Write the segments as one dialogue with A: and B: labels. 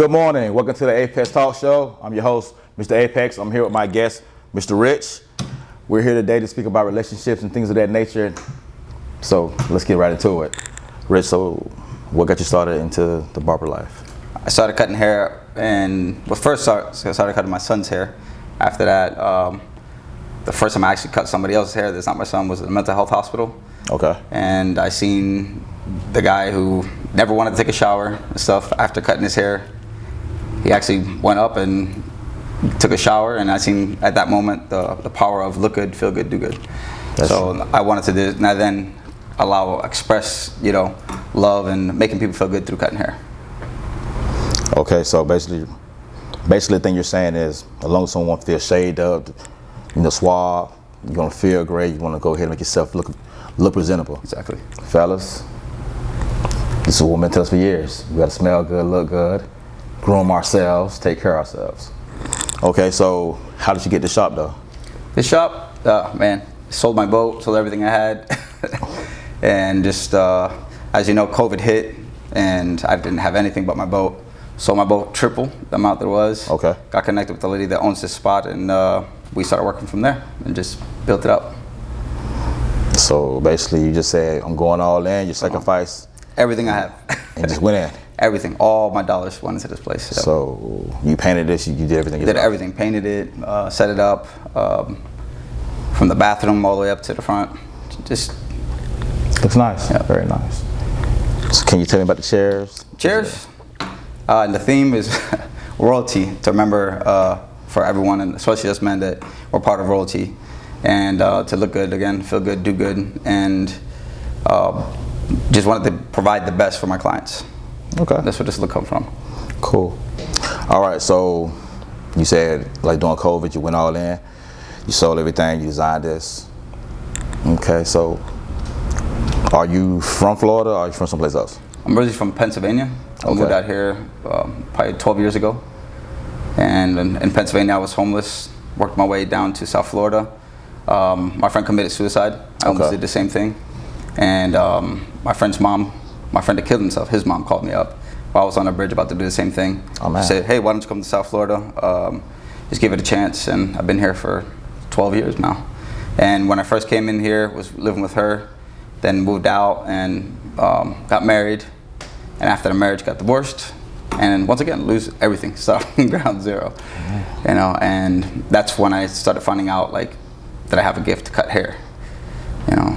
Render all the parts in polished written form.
A: Good morning. Welcome to the Apex Talk Show. I'm your host, Mr. Apex. I'm here with my guest, Mr. Rich. We're here today to speak about relationships and things of that nature. So let's get right into it. Rich, so what got you started into the barber life?
B: I started cutting hair, and I started cutting my son's hair. After that, the first time I actually cut somebody else's hair that's not my son was at a mental health hospital.
A: Okay.
B: And I seen the guy who never wanted to take a shower and stuff. After cutting his hair, he actually went up and took a shower, and I seen at that moment the power of look good, feel good, do good. So I wanted to do it, and I then express, love and making people feel good through cutting hair.
A: Okay, so basically the thing you're saying is, as long as someone feels shaved up, suave, you want to feel great, you want to go ahead and make yourself look presentable.
B: Exactly.
A: Fellas, this is what women tell us for years. We gotta smell good, look good, groom ourselves, take care of ourselves. Okay, so how did you get the shop though?
B: The shop, sold my boat, sold everything I had. And just, as you know, COVID hit and I didn't have anything but my boat. Sold my boat triple the amount there was.
A: Okay.
B: Got connected with the lady that owns this spot, and we started working from there and just built it up.
A: So basically you just said, I'm going all in, you sacrifice
B: everything I have.
A: And just went in.
B: Everything, all my dollars went into this place.
A: So you painted this, you did everything yourself?
B: Did everything, painted it, set it up, from the bathroom all the way up to the front. Just
A: looks nice,
B: yeah.
A: Very nice. So can you tell me about the chairs?
B: Chairs, and the theme is royalty, to remember for everyone, and especially us men, that we're part of royalty. And to look good again, feel good, do good, and just wanted to provide the best for my clients.
A: Okay.
B: That's where this look come from.
A: Cool. All right, so you said like during COVID you went all in, you sold everything, you designed this. Okay, so are you from Florida or are you from someplace else?
B: I'm originally from Pennsylvania. I moved out here probably 12 years ago. And in Pennsylvania I was homeless, worked my way down to South Florida. My friend committed suicide. I almost did the same thing. And my friend that killed himself, his mom called me up while I was on a bridge about to do the same thing.
A: Oh, man.
B: She said, hey, why don't you come to South Florida? Just give it a chance. And I've been here for 12 years now. And when I first came in here, was living with her, then moved out and got married. And after the marriage, got divorced. And once again, lose everything, start from ground zero. Mm-hmm. And that's when I started finding out that I have a gift to cut hair,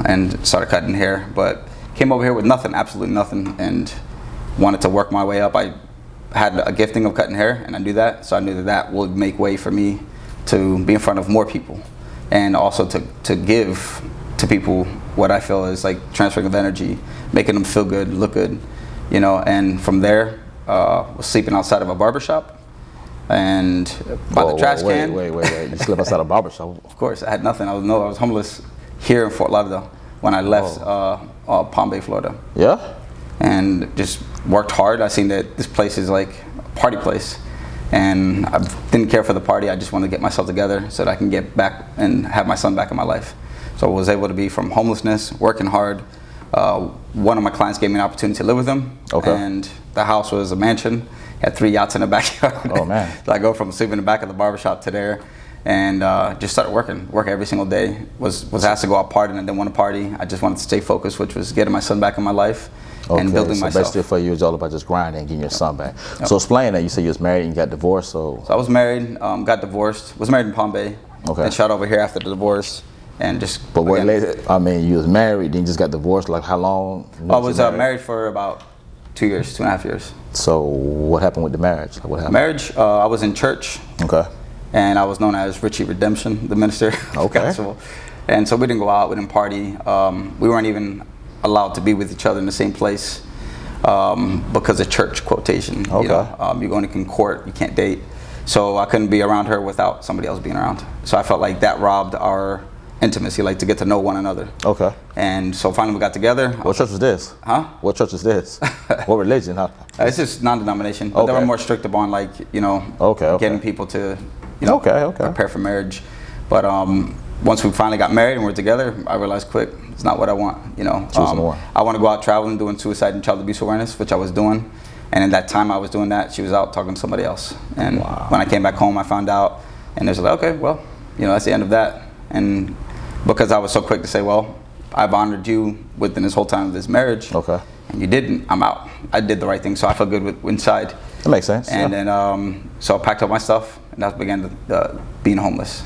B: and started cutting hair. But came over here with nothing, absolutely nothing, and wanted to work my way up. I had a gifting of cutting hair, and I knew that, so I knew that would make way for me to be in front of more people, and also to give to people what I feel is like transferring of energy, making them feel good, look good, and from there, was sleeping outside of a barbershop, and by the trash can.
A: Wait, you slept outside a barbershop?
B: Of course, I had nothing. I was homeless here in Fort Lauderdale when I left Palm Bay, Florida.
A: Yeah?
B: And just worked hard. I seen that this place is like a party place, and I didn't care for the party. I just wanted to get myself together so that I can get back and have my son back in my life. So I was able to be from homelessness, working hard. One of my clients gave me an opportunity to live with him. Okay. And the house was a mansion. Had 3 yachts in the backyard.
A: Oh, man.
B: So I go from sleeping in the back of the barbershop to there, and just started work every single day. Was asked to go out partying, and didn't want to party. I just wanted to stay focused, which was getting my son back in my life and building myself. So
A: basically for you, it's all about just grinding and getting your son back. Yep. So explain that. You said you was married and you got divorced. So
B: I was married, got divorced. Was married in Palm Bay. Okay. And shot over here after the divorce. And just.
A: But what later? I mean, you was married, then you just got divorced. Like how long?
B: I was married for about 2 years, 2.5 years.
A: So what happened with the marriage? What happened?
B: Marriage. I was in church.
A: Okay.
B: And I was known as Richie Redemption, the minister.
A: Okay.
B: And so we didn't go out, we didn't party. We weren't even allowed to be with each other in the same place because of church quotation.
A: Okay.
B: You go into court, you can't date. So I couldn't be around her without somebody else being around. So I felt like that robbed our intimacy, to get to know one another. Okay. And so finally we got together.
A: What church was this?
B: Huh?
A: What church is this? What religion? Huh?
B: It's just non-denomination. But they were more strict upon getting people to prepare for marriage. But once we finally got married and we're together, I realized quick, it's not what I want. I want to go out traveling, doing suicide and child abuse awareness, which I was doing. And in that time I was doing that, she was out talking to somebody else. And when I came back home, I found out, and there's like, okay, well, that's the end of that. And because I was so quick to say, well, I've honored you within this whole time of this marriage.
A: Okay.
B: And you didn't, I'm out. I did the right thing, so I feel good inside.
A: That makes sense.
B: And then, so I packed up my stuff, and that began being homeless.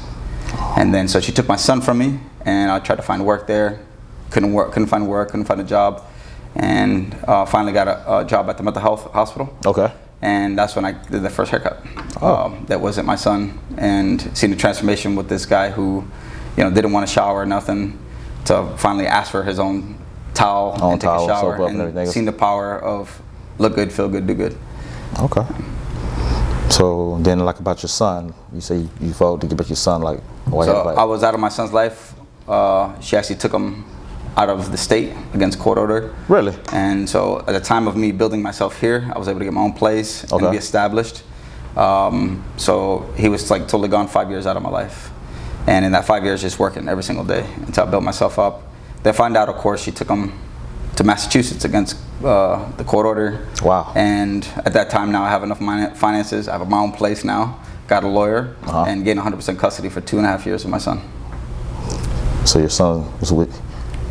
B: And then, so she took my son from me, and I tried to find work there. Couldn't find work, couldn't find a job. And finally got a job at the mental health hospital. Okay. And that's when I did the first haircut. That wasn't my son. And seeing the transformation with this guy who, didn't want to shower or nothing, to finally ask for his own towel and take a shower, and seeing the power of look good, feel good, do good. Okay.
A: So then, like, about your son, you say you voted to give back your son, like, what?
B: So I was out of my son's life. She actually took him out of the state against court order. Really? And so at the time of me building myself here, I was able to get my own place and be established. So he was like totally gone 5 years out of my life. And in that 5 years, just working every single day until I built myself up. Then find out, of course, she took him to Massachusetts against the court order. Wow. And at that time now I have enough finances. I have my own place now, got a lawyer, and getting 100% custody for 2.5 years of my son.
A: So your son was with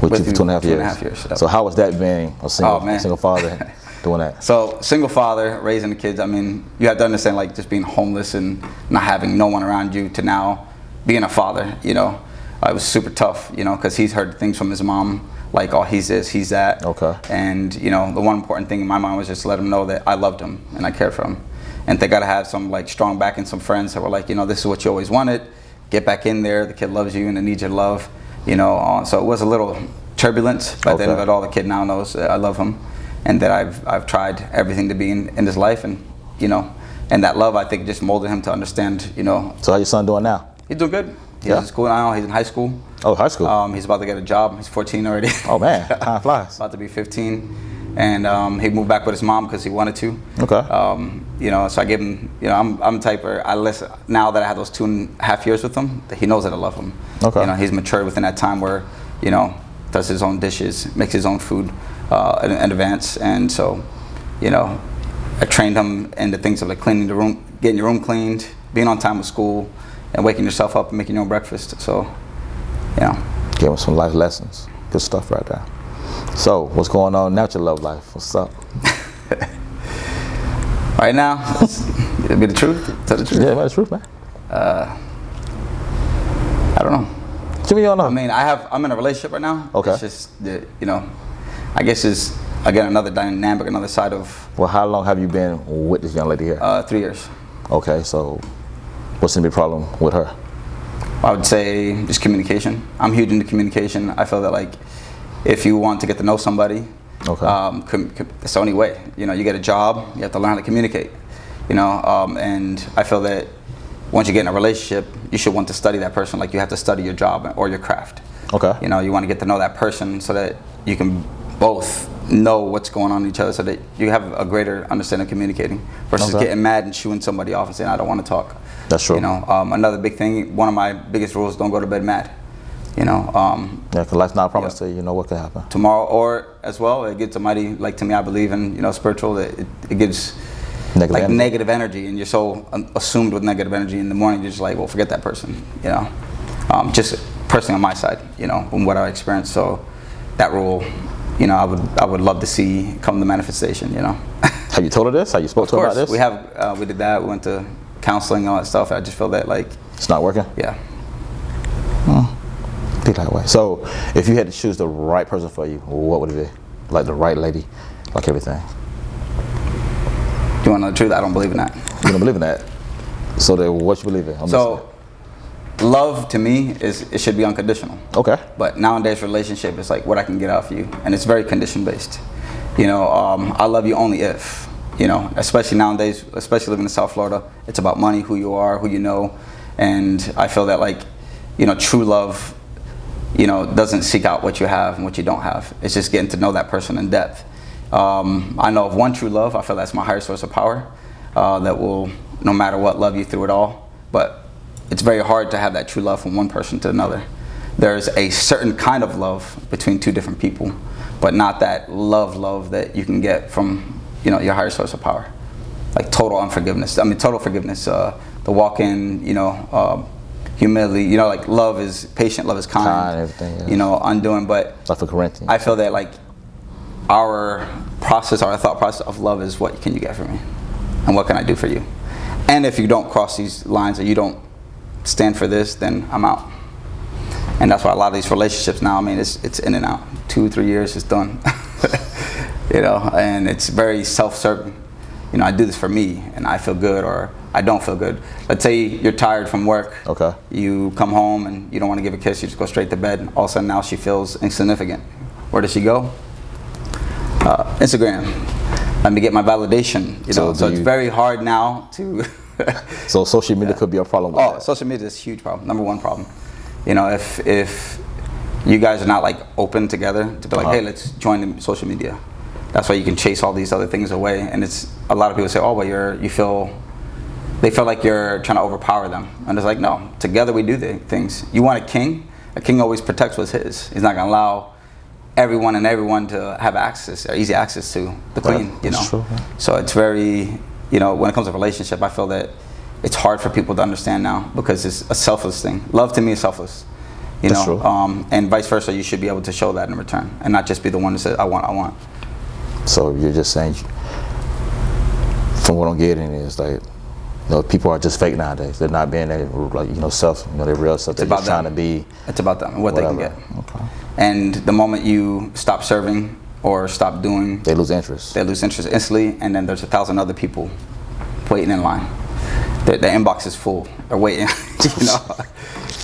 A: you for 2.5 years? 2.5 years. Yep. So how was that being a single father doing that? So single father, raising the kids, I mean, you have to understand, like, just being homeless and not having no one around you to now being a father, it was super tough, because he's heard things from his mom, like, oh, he's this, he's that. Okay. And, the one important thing in my mind was just to let him know that I loved him and I cared for him. And they got to have some, like, strong backing, some friends that were like, this is what you always wanted. Get back in there. The kid loves you and they need your love. So it was a little turbulent, but at the end of it all, the kid now knows that I love him and that I've tried everything to be in his life. And, and that love, I think, just molded him to understand, So how your son doing now? He's doing good. He's in school now. He's in high school. Oh, high school. He's about to get a job. He's 14 already. Oh, man. Time flies. About to be 15. And he moved back with his mom because he wanted to. Okay. So I gave him, I'm the type where I listen, now that I have those 2.5 years with him, that he knows that I love him. Okay. He's matured within that time where, does his own dishes, makes his own food in advance. And so, I trained him in the things of like cleaning the room, getting your room cleaned, being on time with school, and waking yourself up and making your own breakfast. So, give him some life lessons. Good stuff right there. So, what's going on now with your love life? What's up? Right now, it'll be the truth. Tell the truth. Yeah, the truth, man. I don't know. What you mean you don't know? I mean, I'm in a relationship right now. Okay. It's just that, I guess it's, again, another dynamic, another side of. Well, how long have you been with this young lady here? 3 years. Okay, so what's the big problem with her? I would say just communication. I'm huge into communication. I feel that, like, if you want to get to know somebody, it's the only way. You get a job, you have to learn how to communicate. And I feel that once you get in a relationship, you should want to study that person like you have to study your job or your craft. Okay. You want to get to know that person so that you can both know what's going on in each other, so that you have a greater understanding of communicating versus getting mad and shooing somebody off and saying, I don't want to talk. That's true. Another big thing, one of my biggest rules, don't go to bed mad. Yeah, because life's not a promise to you. You know what could happen tomorrow, or as well, it gives somebody, like, to me, I believe in, spiritual, that it gives negative energy, and you're so assumed with negative energy in the morning, you're just like, well, forget that person, just personally on my side, from what I experienced. So that rule, I would love to see come to manifestation, Have you told her this? Have you spoke to her about this? We have, we did that. We went to counseling and all that stuff. I just feel that, like, it's not working. Yeah. Be that way. So if you had to choose the right person for you, what would it be? Like the right lady, like everything. You want to know the truth? I don't believe in that. You don't believe in that? So then what you believe in? So love, to me, it should be unconditional. Okay. But nowadays relationship is like what I can get out of you, and it's very condition based. I love you only if, especially nowadays, especially living in South Florida, it's about money, who you are, who you know. And I feel that, like, true love, doesn't seek out what you have and what you don't have. It's just getting to know that person in depth. I know of one true love. I feel that's my higher source of power, that will, no matter what, love you through it all. But it's very hard to have that true love from one person to another. There's a certain kind of love between two different people, but not that love that you can get from,
B: your higher source of power. Like total unforgiveness. I mean, total forgiveness. The walk-in, humility. Like love is patient, love is kind.
A: Everything. Yes.
B: Undoing. But
A: like for Corinthians.
B: I feel that like our thought process of love is what can you get from me, and what can I do for you? And if you don't cross these lines or you don't stand for this, then I'm out. And that's why a lot of these relationships now, I mean, it's in and out. 2-3 years, it's done. And it's very self-serving. I do this for me, and I feel good, or I don't feel good. Let's say you're tired from work.
A: Okay.
B: You come home and you don't want to give a kiss. You just go straight to bed. All of a sudden, now she feels insignificant. Where does she go? Instagram. Let me get my validation. So it's very hard now to.
A: So social media could be a problem with that.
B: Social media is a huge problem. Number one problem. If you guys are not like open together to be like, hey, let's join the social media. That's why you can chase all these other things away. And it's a lot of people say, oh, but they feel like you're trying to overpower them. And it's like, no, together we do things. You want a king? A king always protects what's his. He's not gonna allow everyone to have access, or easy access to the queen.
A: That's true.
B: So it's very, when it comes to relationship, I feel that it's hard for people to understand now because it's a selfless thing. Love to me is selfless.
A: That's true.
B: And vice versa, you should be able to show that in return and not just be the one that says, I want.
A: So you're just saying, from what I'm getting is like, people are just fake nowadays. They're not being their self, their real self. They're just trying to be.
B: It's about them and what
A: whatever.
B: They can get.
A: Okay.
B: And the moment you stop serving or stop doing,
A: they lose interest.
B: They lose interest instantly, and then there's 1,000 other people waiting in line. The inbox is full. They're waiting.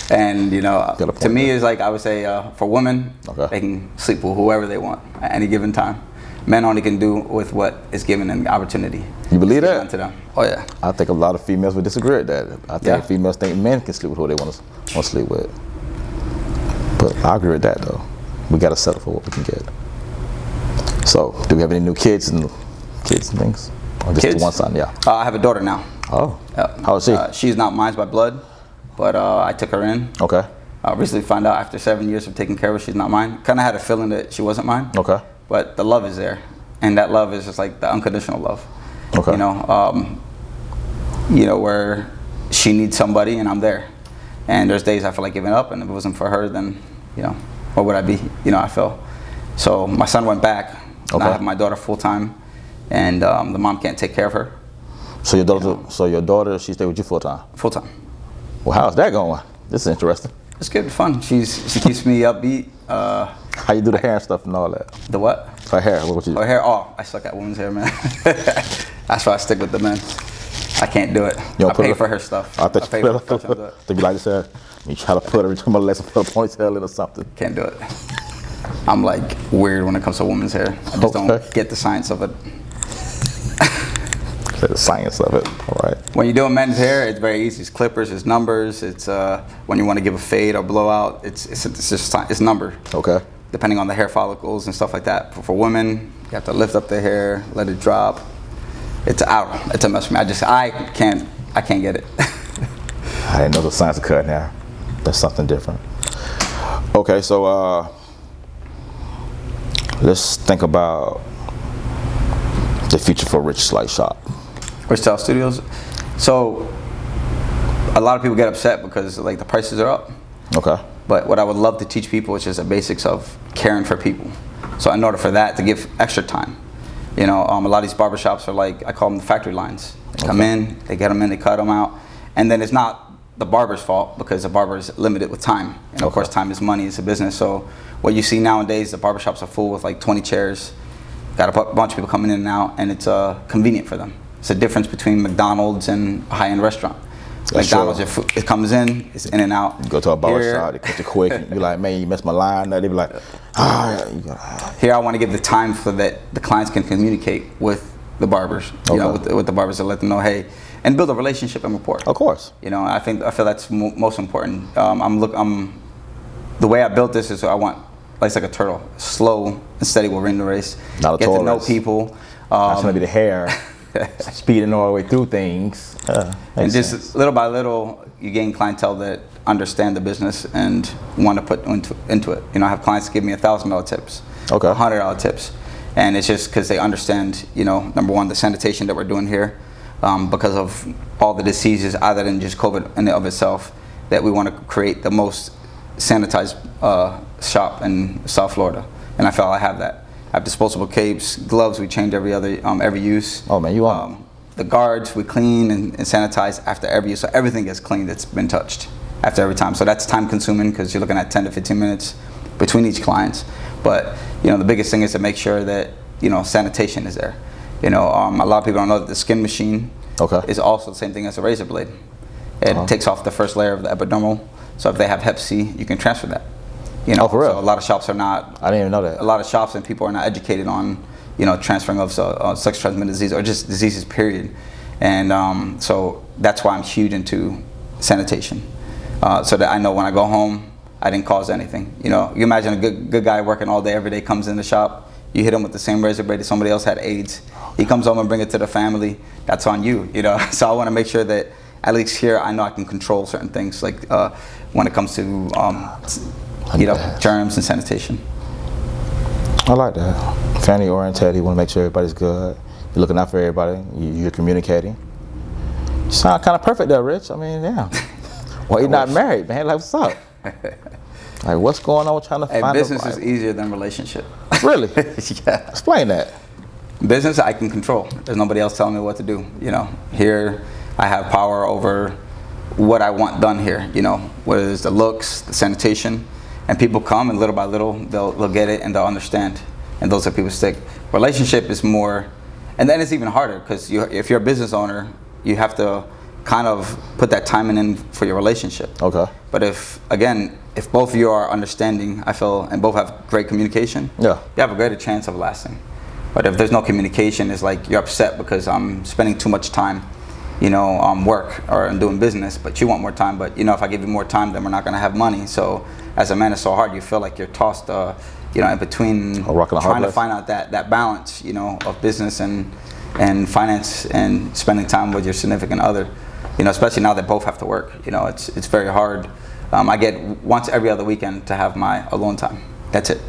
B: And to me, it's like I would say for women, they can sleep with whoever they want at any given time. Men only can do with what is given an opportunity.
A: You believe that?
B: To them. Oh yeah.
A: I think a lot of females would disagree with that. I think females think men can sleep with who they want to sleep with. But I agree with that though. We gotta settle for what we can get. So, do we have any new kids and things? Or just the one son? Yeah.
B: I have a daughter now.
A: Oh. How is she?
B: She's not mine by blood, but I took her in.
A: Okay.
B: I recently found out after 7 years of taking care of her, she's not mine. Kind of had a feeling that she wasn't mine.
A: Okay.
B: But the love is there, and that love is just like the unconditional love.
A: Okay.
B: Where she needs somebody and I'm there. And there's days I feel like giving up, and if it wasn't for her, then what would I be? I feel. So my son went back. And I have my daughter full time, and the mom can't take care of her.
A: So your daughter, she stayed with you full time?
B: Full time.
A: Well, how's that going? This is interesting.
B: It's good, fun. She keeps me upbeat.
A: How you do the hair and stuff and all that?
B: The what?
A: Her hair. What would you do?
B: Her hair. Oh, I suck at women's hair, man. That's why I stick with the men. I can't do it. I pay for her stuff.
A: I thought you like this hair. You try to put a ponytail in or something.
B: Can't do it. I'm like weird when it comes to women's hair. I just don't get the science of it.
A: The science of it. All right.
B: When you're doing men's hair, it's very easy. It's clippers, it's numbers. It's when you want to give a fade or blowout, it's number. Okay. Depending on the hair follicles and stuff like that. But for women, you have to lift up the hair, let it drop. It's a mess for me. I can't get it.
A: I didn't know the science of cutting hair. That's something different. Okay, so let's think about the future for Rich Slice Shop.
B: Rich Style Studios. So a lot of people get upset because like the prices are up. Okay. But what I would love to teach people is just the basics of caring for people. So in order for that, to give extra time. A lot of these barbershops are like, I call them the factory lines. They come in, they get them in, they cut them out. And then it's not the barber's fault because the barber is limited with time. And of course, time is money, it's a business. So what you see nowadays, the barbershops are full with like 20 chairs. Got a bunch of people coming in and out, and it's convenient for them. It's a difference between McDonald's and a high-end restaurant. That's McDonald's, it comes in, it's in and out.
A: You go to a barbershop, they cut you quick, and you're like, man, you messed my line. They be like,
B: Here I want to give the time so that the clients can communicate with the barbers, with the barbers, to let them know, hey, and build a relationship and rapport. Of course. I feel that's most important. The way I built this is I want, like a turtle, slow and steady will win the race. Not a Get to know people.
A: That's gonna be the hair. Speeding all the way through things.
B: And just little by little, you gain clientele that understand the business and want to put into it. I have clients give me $1,000 tips, $100 tips, And it's just because they understand, you know, number one, the sanitation that we're doing here, because of all the diseases other than just COVID in and of itself, that we want to create the most sanitized shop in South Florida. And I felt I have that. I have disposable capes, gloves we change every use.
A: Oh man, you want
B: the guards we clean and sanitize after every use, so everything gets cleaned that's been touched after every time. So that's time consuming because you're looking at 10 to 15 minutes between each clients. But you know, the biggest thing is to make sure that, you know, sanitation is there. You know, a lot of people don't know that the skin machine is also the same thing as a razor blade. It takes off the first layer of the epidermal. So if they have Hep C, you can transfer that. You know,
A: for real?
B: So a lot of shops are not.
A: I didn't even know that.
B: A lot of shops and people are not educated on, you know, transferring of sex transmitted disease or just diseases, period. And so that's why I'm huge into sanitation, so that I know when I go home, I didn't cause anything. You know, you imagine a good guy working all day, every day, comes in the shop, you hit him with the same razor blade that somebody else had AIDS. He comes home and bring it to the family. That's on you, you know. So I want to make sure that at least here I know I can control certain things, like when it comes to you know, germs and sanitation.
A: I like that. Family oriented. You want to make sure everybody's good. You're looking out for everybody. You're communicating. You sound kind of perfect there, Rich. I mean, yeah. Well, you're not married, man. Like, what's up? Like, what's going on? Trying to find
B: business is easier than relationship.
A: Really?
B: Yeah.
A: Explain that.
B: Business I can control. There's nobody else telling me what to do. You know, here I have power over what I want done here. You know, whether it's the looks, the sanitation, and people come and little by little they'll get it and they'll understand. And those are people stick. Relationship is more, and then it's even harder because if you're a business owner, you have to kind of put that time in for your relationship.
A: Okay.
B: But if both of you are understanding, I feel, and both have great communication,
A: yeah,
B: you have a greater chance of lasting. But if there's no communication, it's like you're upset because I'm spending too much time, you know, on work or doing business, but you want more time. But you know, if I give you more time, then we're not going to have money. So as a man, it's so hard. You feel like you're tossed, you know, in between, trying to find out that balance, you know, of business and finance and spending time with your significant other. You know, especially now that both have to work. You know, it's very hard. I get once every other weekend to have my alone time. That's it.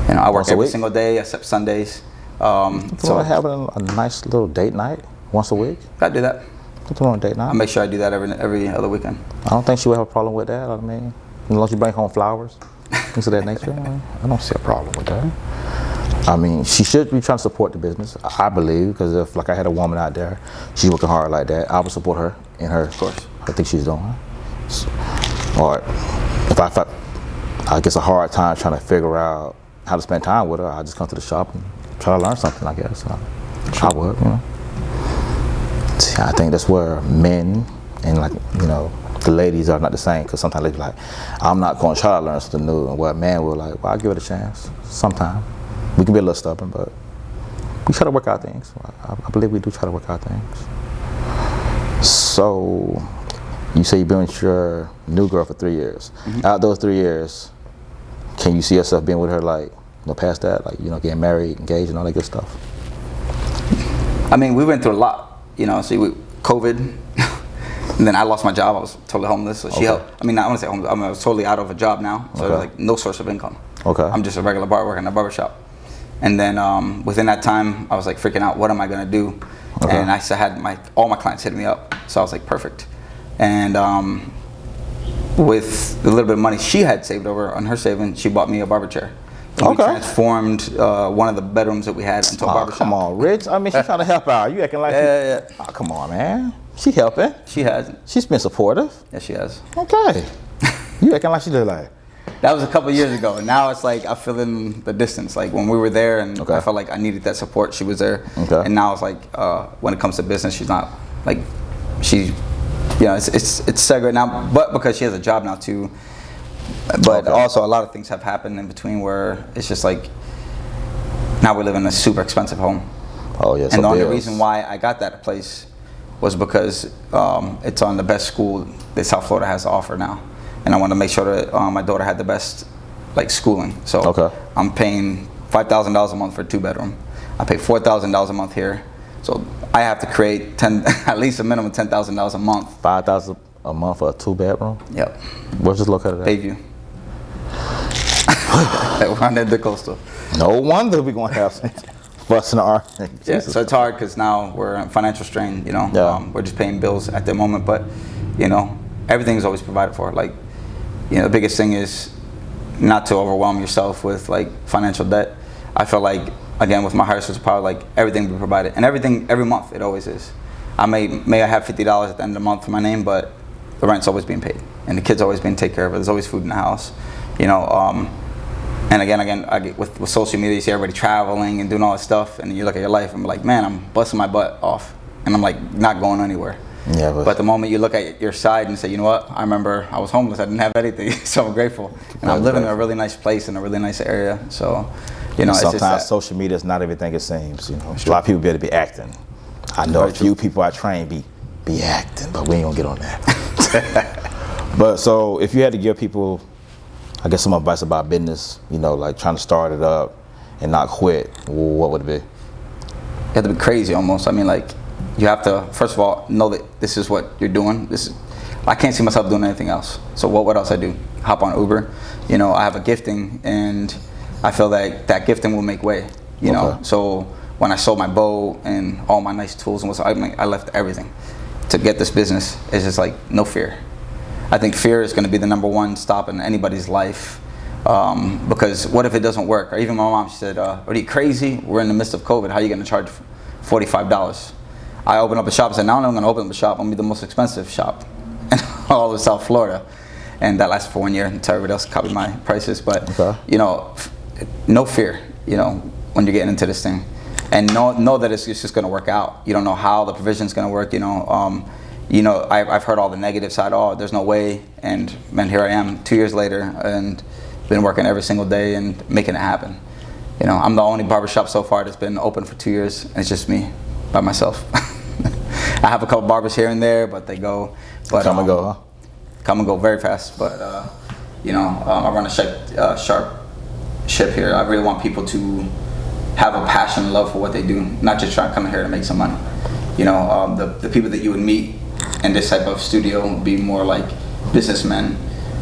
B: You know, I work every single day except Sundays.
A: So having a nice little date night once a week.
B: I do that.
A: What's on a date night?
B: I make sure I do that every other weekend.
A: I don't think she would have a problem with that. I mean, unless you bring home flowers, things of that nature. I don't see a problem with that. I mean, she should be trying to support the business, I believe, because if, like, I had a woman out there, she's working hard like that, I would support her in her,
B: of course,
A: I think she's doing. Or if I guess a hard time trying to figure out how to spend time with her, I just come to the shop and try to learn something, I guess. I would, you know. See, I think that's where men and, like, you know, the ladies are not the same, because sometimes they be like, I'm not going to try to learn something new, and where a man will like, well, I'll give it a chance sometime. We can be a little stubborn, but we try to work out things. I believe we do try to work out things. So, you say you've been with your new girl for 3 years. Mm-hmm. Out those 3 years, can you see yourself being with her, like, you know, past that, like, you know, getting married, engaged, and all that good stuff?
B: I mean, we went through a lot. You know, see, COVID, and then I lost my job. I was totally homeless. So she helped. I mean, I want to say homeless. I mean, I was totally out of a job now, so there's like no source of income.
A: Okay.
B: I'm just a regular bar working in a barber shop. And then within that time, I was like freaking out. What am I gonna do? Okay. And I had all my clients hitting me up. So I was like, perfect. And with the little bit of money she had saved over on her savings, she bought me a barber chair. And we transformed one of the bedrooms that we had into a barber shop.
A: Come on, Rich. I mean, she's trying to help out. You acting like
B: yeah.
A: Oh, come on, man. She helping.
B: She has.
A: She's been supportive.
B: Yeah, she has.
A: Okay. You acting like she did like.
B: That was a couple years ago, and now it's like I feel in the distance. Like when we were there, and I felt like I needed that support. She was there, and now it's like when it comes to business, she's not like she, you know, it's segregated now. But because she has a job now too, but also a lot of things have happened in between where it's just like now we live in a super expensive home.
A: Oh yeah,
B: and the only reason why I got that place was because it's on the best school that South Florida has to offer now. And I want to make sure that my daughter had the best, like, schooling. So I'm paying $5,000 a month for a 2-bedroom. I pay $4,000 a month here. So I have to create at least a minimum $10,000 a month.
A: $5,000 a month for a 2-bedroom?
B: Yep.
A: Where's this located at?
B: Bayview. We're on the coastal.
A: No wonder we're gonna have some fussing and arguing.
B: Yeah, so it's hard because now we're in financial strain. You know,
A: Yeah.
B: we're just paying bills at the moment, but you know, everything's always provided for. Like, you know, the biggest thing is not to overwhelm yourself with like financial debt. I feel like, again, with my higher source of power, like everything will be provided, and everything every month it always is. I may I have $50 at the end of the month for my name, but the rent's always being paid, and the kids always being taken care of. There's always food in the house, you know. And again, I get with social media, you see everybody traveling and doing all this stuff, and you look at your life and be like, man, I'm busting my butt off, and I'm like not going anywhere.
A: Yeah,
B: but the moment you look at your side and say, you know what, I remember I was homeless, I didn't have anything, so I'm grateful, and I'm living in a really nice place in a really nice area. So, you know,
A: sometimes
B: it's just that.
A: social media is not everything it seems. You know, a lot of people better be acting. I know a few people I train be acting, but we ain't gonna get on that. But so, if you had to give people, I guess, some advice about business, you know, like trying to start it up and not quit, what would it be?
B: You have to be crazy almost. I mean, like, you have to, first of all, know that this is what you're doing. I can't see myself doing anything else. So what else I do? Hop on Uber. You know, I have a gifting, and I feel like that gifting will make way, you know. So when I sold my boat and all my nice tools and I left everything to get this business. It's just like, no fear. I think fear is going to be the number one stop in anybody's life, because what if it doesn't work? Or even my mom, she said, are you crazy? We're in the midst of COVID. How are you going to charge $45? I opened up a shop and said, now I'm going to open up a shop. I'm going to be the most expensive shop in all of South Florida. And that lasted for 1 year until everybody else copied my prices. But, you know, no fear, you know, when you're getting into this thing. And know that it's just going to work out. You don't know how the provision's going to work, you know. You know, I've heard all the negative side. Oh, there's no way. And man, here I am 2 years later, and been working every single day and making it happen. You know, I'm the only barbershop so far that's been open for 2 years. And it's just me, by myself. I have a couple barbers here and there, but they go. But,
A: come and go, huh?
B: Come and go very fast. But you know, I run a sharp ship here. I really want people to have a passion and love for what they do, not just try to come here to make some money. You know, the people that you would meet in this type of studio would be more like businessmen.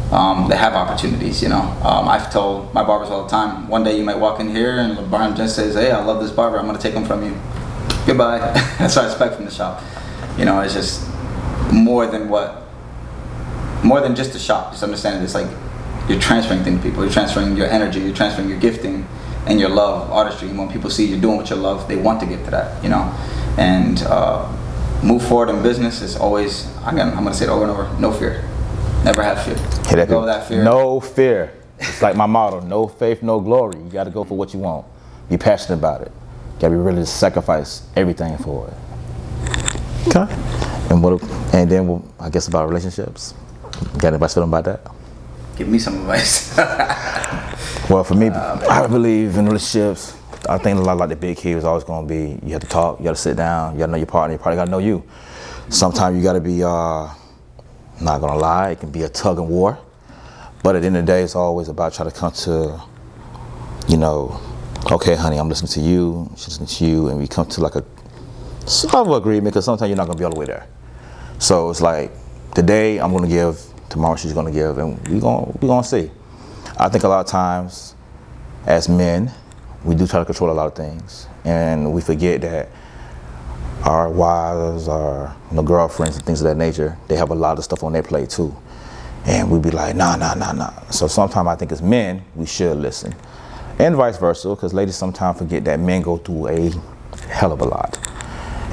B: They have opportunities, you know. I've told my barbers all the time, one day you might walk in here and LeBron just says, hey, I love this barber, I'm gonna take him from you. Goodbye. That's what I expect from the shop. You know, it's just more than just the shop. Just understanding it's like you're transferring things to people. You're transferring your energy, you're transferring your gifting and your love, artistry. And when people see you doing what you love, they want to get to that, you know. And move forward in business is always, I'm gonna say it over and over, no fear. Never have fear. Go with that fear.
A: No fear. It's like my motto, no faith, no glory. You gotta go for what you want. Be passionate about it. You gotta be ready to sacrifice everything for it. Okay. And then I guess about relationships. Got advice for them about that?
B: Give me some advice.
A: Well, for me, I believe in relationships. I think a lot like the big key is always going to be, you have to talk, you got to sit down, you got to know your partner got to know you. Sometimes you got to be, not going to lie, it can be a tug and war. But at the end of the day, it's always about trying to come to, you know, okay, honey, I'm listening to you, she's listening to you, and we come to like a sort of agreement, because sometimes you're not going to be all the way there. So it's like, today I'm going to give, tomorrow she's going to give, and we're going to see. I think a lot of times, as men, we do try to control a lot of things, and we forget that our wives, our girlfriends and things of that nature, they have a lot of stuff on their plate too. And we be like, nah. So sometimes I think as men, we should listen. And vice versa, because ladies sometimes forget that men go through a hell of a lot.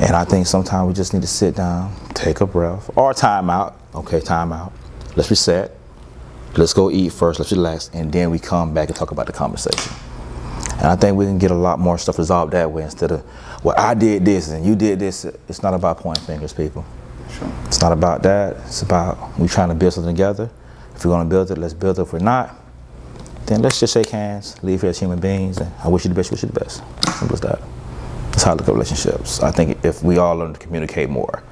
A: And I think sometimes we just need to sit down, take a breath, or time out. Okay, time out. Let's reset. Let's go eat first, let's relax, and then we come back and talk about the conversation. And I think we can get a lot more stuff resolved that way instead of, well, I did this and you did this. It's not about pointing fingers, people.
B: Sure.
A: It's not about that. It's about we trying to build something together. If we're going to build it, let's build it. If we're not, then let's just shake hands, leave here as human beings, and I wish you the best, wish you the best. Simple as that. That's how I look at relationships. I think if we all learn to communicate more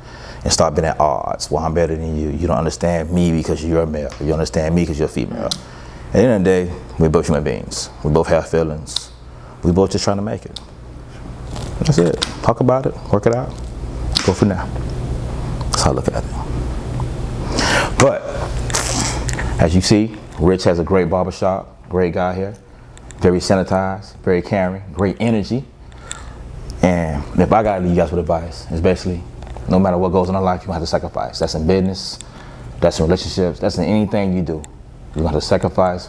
A: and start being at odds, well, I'm better than you. You don't understand me because you're a male. You understand me because you're a female. At the end of the day, we're both human beings. We both have feelings. We both just trying to make it. That's it. Talk about it, work it out, go from there. That's how I look at it. But as you see, Rich has a great barbershop. great guy here. Very sanitized, very caring, great energy. And if I gotta leave you guys with advice, it's basically, no matter what goes on in life, you're gonna have to sacrifice. That's in business, that's in relationships, that's in anything you do. You're gonna have to sacrifice,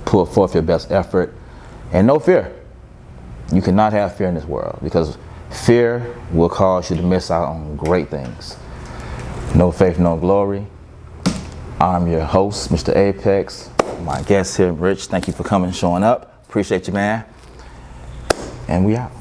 A: put forth your best effort, and no fear. You cannot have fear in this world, because fear will cause you to miss out on great things. No faith, no glory. I'm your host, Mr. Apex. My guest here, Rich, thank you for coming and showing up. Appreciate you, man. And we out.